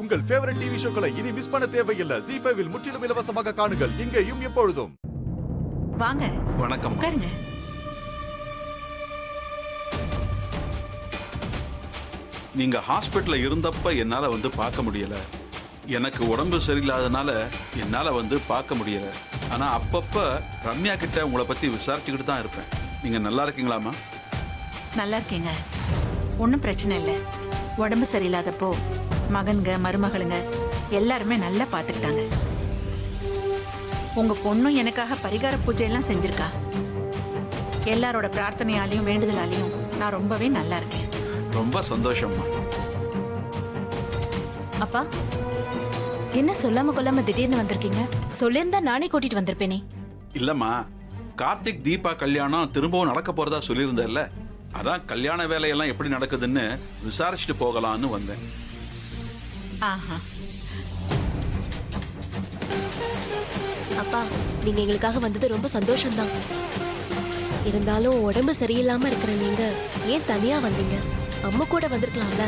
உங்கள் favourite TV ஷோக்களை இனி miss பண்ண தேவையில்லை. ZEE5 இல் முற்றிலும் இலவசமாக காணுங்கள். இங்கேயும் எப்பொழுதும். வாங்க. வணக்கம். உட்காருங்க. நீங்க ஹாஸ்பிட்டல்ல இருந்தப்ப என்னால வந்து பார்க்க முடியல. எனக்கு உடம்பு சரியில்லாதனால என்னால வந்து பார்க்க முடியல. ஆனா அப்பப்ப ரம்யா கிட்ட உங்களை பத்தி விசாரிச்சுக்கிட்டு தான் இருப்பேன். நீங்க நல்லா இருக்கீங்களாமா? நல்லா இருக்கீங்க. ஒன்றும் பிரச்சனை இல்லை. உடம்பு சரியில்லாதப்போ மகன்க மருமகளுங்க எல்லாருமே நல்லா பார்த்துக்கிட்டாங்க. உங்க பொண்ணும் எனக்காக பரிகார பூஜை எல்லாம் செஞ்சிருக்கா. எல்லாரோட பிரார்த்தனையாலையும் வேண்டுதலாலையும் நான் ரொம்பவே நல்லா இருக்கேன். ரொம்ப சந்தோஷம்மா. அப்பா, என்ன சொல்லாம கொள்ளாம திடீர்னு வந்திருக்கீங்க? சொல்லியிருந்தா நானே கூட்டிட்டு வந்திருப்பேனே. இல்லம்மா, கார்த்திக் தீபா கல்யாணம் திரும்பவும் நடக்க போறதா சொல்லியிருந்தேல்ல, அதான் கல்யாண வேலையெல்லாம் எப்படி நடக்குதுன்னு விசாரிச்சுட்டு போகலான்னு வந்தேன். ஆஹா. அப்பா, நீங்க எங்களுக்காக வந்தது ரொம்ப சந்தோஷம்தான். இருந்தாலும் உடம்பு சரியில்லாம இருக்கிற நீங்க ஏன் தனியா வந்தீங்க? அம்மா கூட வந்திருக்கலாம்ல.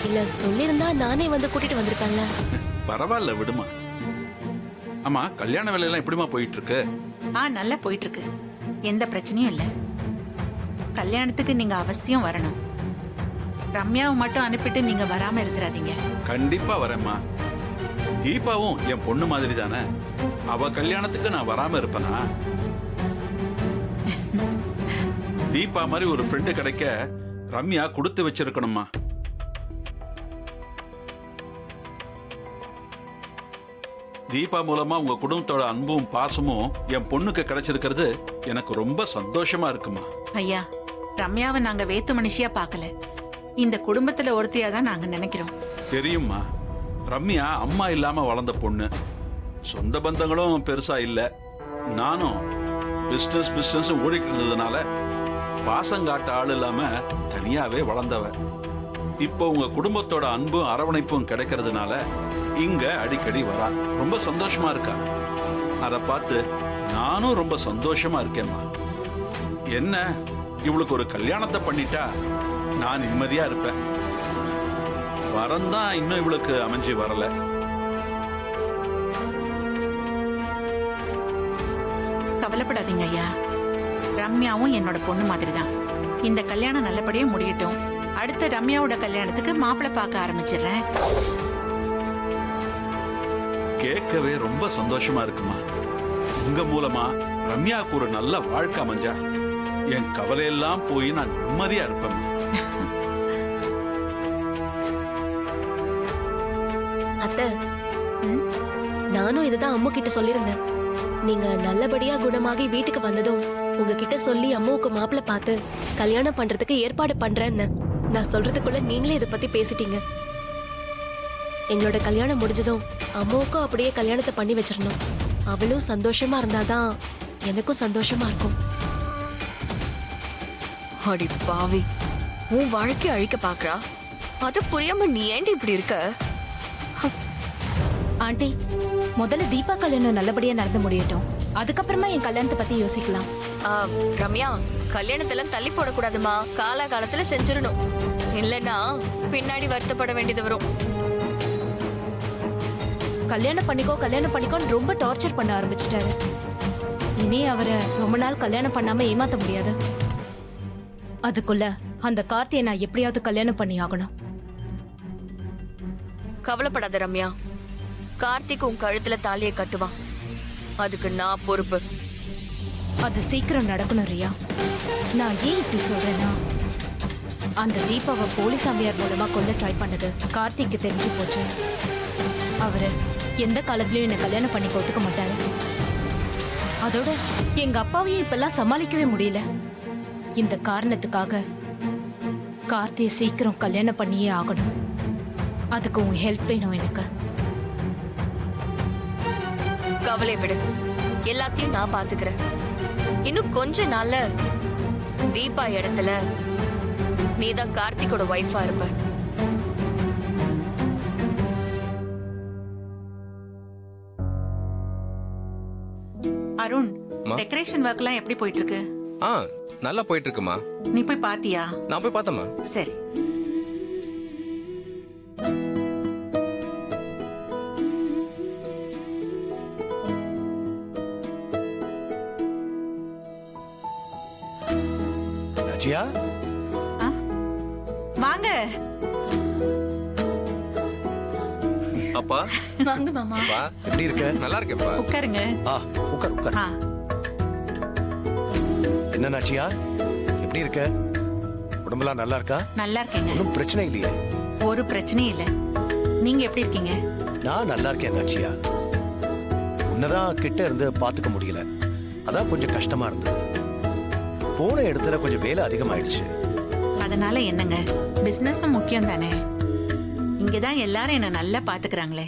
இல்ல சொல்லியிருந்தா நானே வந்து கூட்டிட்டு வந்திருக்கேன்ல. பரவாயில்ல, விடுமா. ஆமா, கல்யாண வேலையெல்லாம் எப்படிமா போயிட்டு இருக்கு? நல்லா போயிட்டு இருக்கு. எந்த பிரச்சனையும் இல்லை. கல்யாணத்துக்கு நீங்க அவசியம் வரணும். ரம்யாவை மட்டும் அனுப்பிட்டு நீங்க வராம இருந்துடாதீங்க. கண்டிப்பா வரேம்மா. தீபாவும் என் பொண்ணு மாதிரி தானே. அவ கல்யாணத்துக்கு நான் வராம இருப்பேனா? தீபா மாதிரி ஒரு ஃப்ரெண்டு கிடைக்க ரம்யா கொடுத்து வச்சிருக்கணுமா. தீபா மூலமா உங்க குடும்பத்தோட அன்பும் பாசமும் என் பொண்ணுக்கு கிடைச்சிருக்கிறது எனக்கு ரொம்ப சந்தோஷமா இருக்குமா. ஐயா, ரம்யாவை நாங்க வேத்து மனுஷியா பார்க்கல. இந்த குடும்பத்துல ஒருத்தையா தான் நாங்க நினைக்கிறோம். தெரியுமா, ரம்யா அம்மா இல்லாம வளர்ந்த பொண்ணு. சொந்த பந்தங்களும் பெருசா இல்ல. நானும் பிசினஸ் ஓடிட்டு இருந்ததுனால பாசங்காட்ட ஆள் இல்லாம தனியாவே வளர்ந்தவ. இப்போ உங்க குடும்பத்தோட அன்பும் அரவணைப்பும் கிடைக்கிறதுனால இங்க அடிக்கடி வரா. ரொம்ப சந்தோஷமா இருக்கா. அத பார்த்து நானும் ரொம்ப சந்தோஷமா இருக்கேம்மா. என்ன, இவளுக்கு ஒரு கல்யாணத்தை பண்ணிட்டா நான் நிம்மதியா இருப்பேன். வரந்தான் இன்னும் இவளுக்கு அமைஞ்சு வரல. கவலைப்படாதீங்க ஐயா. ரம்யாவும் என்னோட பொண்ணு மாதிரி தான். இந்த கல்யாணம் நல்லபடியா முடியட்டும். அடுத்த ரம்யாவோட கல்யாணத்துக்கு மாப்பிள்ளை பார்க்க ஆரம்பிச்சிடுறேன். கேட்கவே ரொம்ப சந்தோஷமா இருக்குமா. உங்க மூலமா ரம்யாவுக்கு ஒரு நல்ல வாழ்க்கை அமைஞ்சா என் கவலையெல்லாம் போய் நான் நிம்மதியா இருப்பேன். அத்தை, நானும் இதுதான் அம்மா கிட்ட சொல்லியிருந்தேன். நீங்க நல்லபடியா குணமாகி வீட்டுக்கு வந்ததும் உங்ககிட்ட சொல்லி அம்மாவுக்கு மாப்பிள்ளை பார்த்து கல்யாணம் பண்றதுக்கு ஏற்பாடு பண்றேன்னு. நான் சொல்றதுக்குள்ள நீங்களே இதை பத்தி பேசிட்டீங்க. எங்களோட கல்யாணம் முடிஞ்சதும் அம்மாவுக்கும் அப்படியே கல்யாணத்தை பண்ணி வச்சிடணும். அவளும் சந்தோஷமா இருந்தாதான் எனக்கும் சந்தோஷமா இருக்கும். அடி பாவி, உன் வாழ்க்கை அழிக்க பாக்குறா. அது புரியாம நீ ஏண்டி இப்படி இருக்க? ஆண்டி, முதல்ல தீபா கல்யாணம் நல்லபடியா நடந்து முடியட்டும். அதுக்கப்புறமா என் கல்யாணத்தை பத்தி யோசிக்கலாம். ரம்யா, கல்யாணத்தெல்லாம் தள்ளி போடக்கூடாதுமா. காலகாலத்துல செஞ்சிடணும். இல்லைன்னா பின்னாடி வருத்தப்பட வேண்டியது வரும். கல்யாணம் பண்ணிக்கோன்னு ரொம்ப டார்ச்சர் பண்ண ஆரம்பிச்சிட்டாரு. இனி அவரை ரொம்ப நாள் கல்யாணம் பண்ணாம ஏமாத்த முடியாது. அதுக்குள்ள அந்த கார்த்தியை நான் எப்படியாவது கல்யாணம் பண்ணி ஆகணும். கவலைப்படாத ரம்யா. கார்த்திக் உன் கழுத்துல தாலியை கட்டுவான். அதுக்கு நான் பொறுப்பு. அது சீக்கிரம் நடக்கணும் ரியா. நான் ஏன் இப்படி சொல்றேன்னா, அந்த தீபாவை போலீஸ் அம்மையார் மூலமா கொல்ல ட்ரை பண்ணது கார்த்திக்கு தெரிஞ்சு போச்சு. அவரு எந்த காலத்திலயும் என்ன கல்யாணம் பண்ணி ஒத்துக்க மாட்டாரு. அதோட எங்க அப்பாவையும் இப்பெல்லாம் சமாளிக்கவே முடியல. இந்த காரணத்துக்காக கார்த்தியை சீக்கிரம் கல்யாணம் பண்ணியே ஆகணும். அதுக்கு உன் ஹெல்ப் வேணும் எனக்கு. கவலை விடு, எல்லாத்தையும் நான் பாத்துக்கிறேன். இன்னும் கொஞ்ச நாள்ல தீபா இடத்துல நீதான் கார்த்திகோட வைஃபா இருப்ப. அருண், டெக்கரேஷன் ஒர்க் எல்லாம் எப்படி போயிட்டு இருக்கு? நல்லா போயிட்டு இருக்குமா. நீ போய் பாத்தியா? நான் போய் பார்த்தேம்மா. சரி. நாச்சியா ஆ? வாங்க. அப்பா வாங்க மாமா. வா எப்படி இருக்க? நல்லா இருக்கேன்ப்பா. உட்காருங்க. உட்கார் உட்கார். ஆ, என்ன நாச்சியா எப்படி இருக்க? உடம்பெல்லாம் நல்லா இருக்கா? நல்லா இருக்கேங்க. ஒன்றும் பிரச்சனை இல்லையே? ஒரு பிரச்சனையும் இல்ல. நீங்க எப்படி இருக்கீங்க? நான் நல்லா இருக்கேன் நாச்சியா. உன்னதான் கிட்ட இருந்து பாத்துக்க முடியல, அதான் கொஞ்சம் கஷ்டமா இருந்தது. போன இடத்துல கொஞ்சம் வேலை அதிகமாயிடுச்சு. அதனால என்னங்க, பிசினஸும் முக்கியம் தானே. இங்கதான் எல்லாரும் என்ன நல்லா பாத்துக்கிறாங்களே.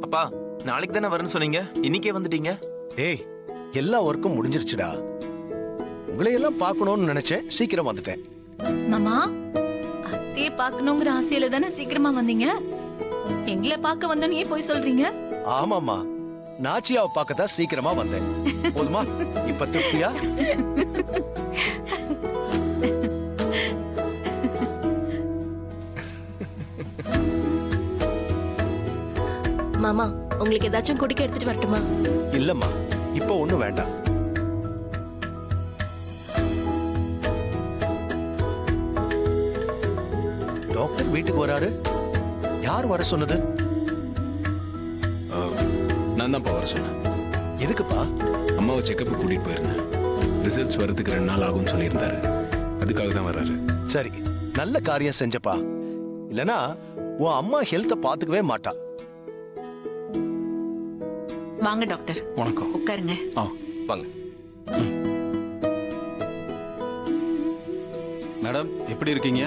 அப்பா நாளைக்கு தானே வரேன்னு சொன்னீங்க, இன்னைக்கே வந்துட்டீங்க. ஏய், எல்லா ஒர்க்கும் முடிஞ்சிருச்சுடா. உங்களையெல்லாம் பார்க்கணும்னு நினைச்சேன், சீக்கிரம் வந்துட்டேன். மாமா, அத்தைய பார்க்கணுங்கிற ஆசையில தானே சீக்கிரமா வந்தீங்க. எங்களை பார்க்க வந்தோன்னு ஏன் போய் சொல்றீங்க? ஆமாமா, நாச்சியாவை பார்க்கத்தான் சீக்கிரமா வந்தேன். போதுமா? இப்ப திருப்தியா? மாமா, உங்களுக்கு ஏதாச்சும் குடிக்க எடுத்துட்டு வரட்டுமா? இல்லம்மா, இப்ப ஒண்ணும் வேண்டாம். டாக்டர் வீட்டுக்கு வராரு. யார் வர சொன்னது? நான் தான்ப்பா வர சொன்னேன். எதுக்குப்பா? அம்மாவை செக்கப் கூட்டிட்டு போயிருந்தேன். ரிசல்ட்ஸ் வரதுக்கு 2 நாள் ஆகும்னு சொல்லியிருந்தாரு. அதுக்காக தான் வர்றாரு. சரி, நல்ல காரியம் செஞ்சப்பா. இல்லனா உன் அம்மா ஹெல்த்த பாத்துக்கவே மாட்டா. வாங்க டாக்டர், வணக்கம். உட்காருங்க. வாங்க. மேடம் எப்படி இருக்கீங்க?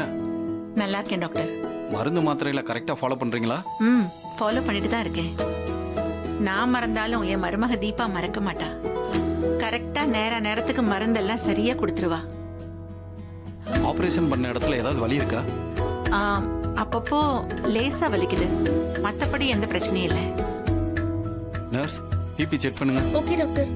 நல்லா இருக்கேன் டாக்டர். மருந்து மாத்திரையில கரெக்டா ஃபாலோ பண்றீங்களா? ஃபாலோ பண்ணிட்டு தான் இருக்கேன். நான் மறந்தாலும் என் மருமக தீபா மறக்க மாட்டா. கரெக்டா நேரத்துக்கு மருந்தெல்லாம் சரியா கொடுத்துருவா. ஆபரேஷன் பண்ண இடத்துல ஏதாவது வலி இருக்கா? அப்பப்போ லேசா வலிக்குது, மத்தபடி எந்த பிரச்சனையும் இல்லை. நர்ஸ், பிபி செக் பண்ணுங்க. Okay doctor.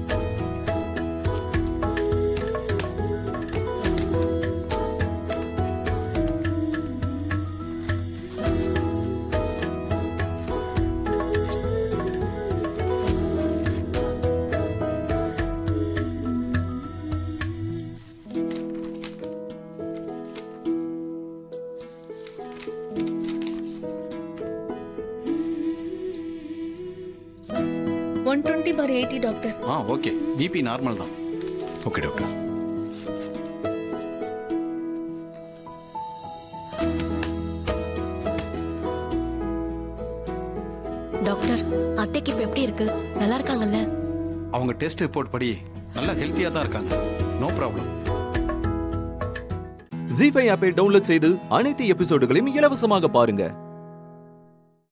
Doctor. Okay, BP normal தான். Okay doctor. டாக்டர், அத்தைக்கு இப்ப எப்படி இருக்கு? நல்லா இருக்காங்கல்ல? அவங்க டெஸ்ட் ரிப்போர்ட் படி நல்லா ஹெல்த்தியா தான் இருக்காங்க. No problem. ஜீ5 ஆப்பை டவுன்லோட் செய்து அனைத்து எபிசோடுகளையும் இலவசமாக பாருங்க.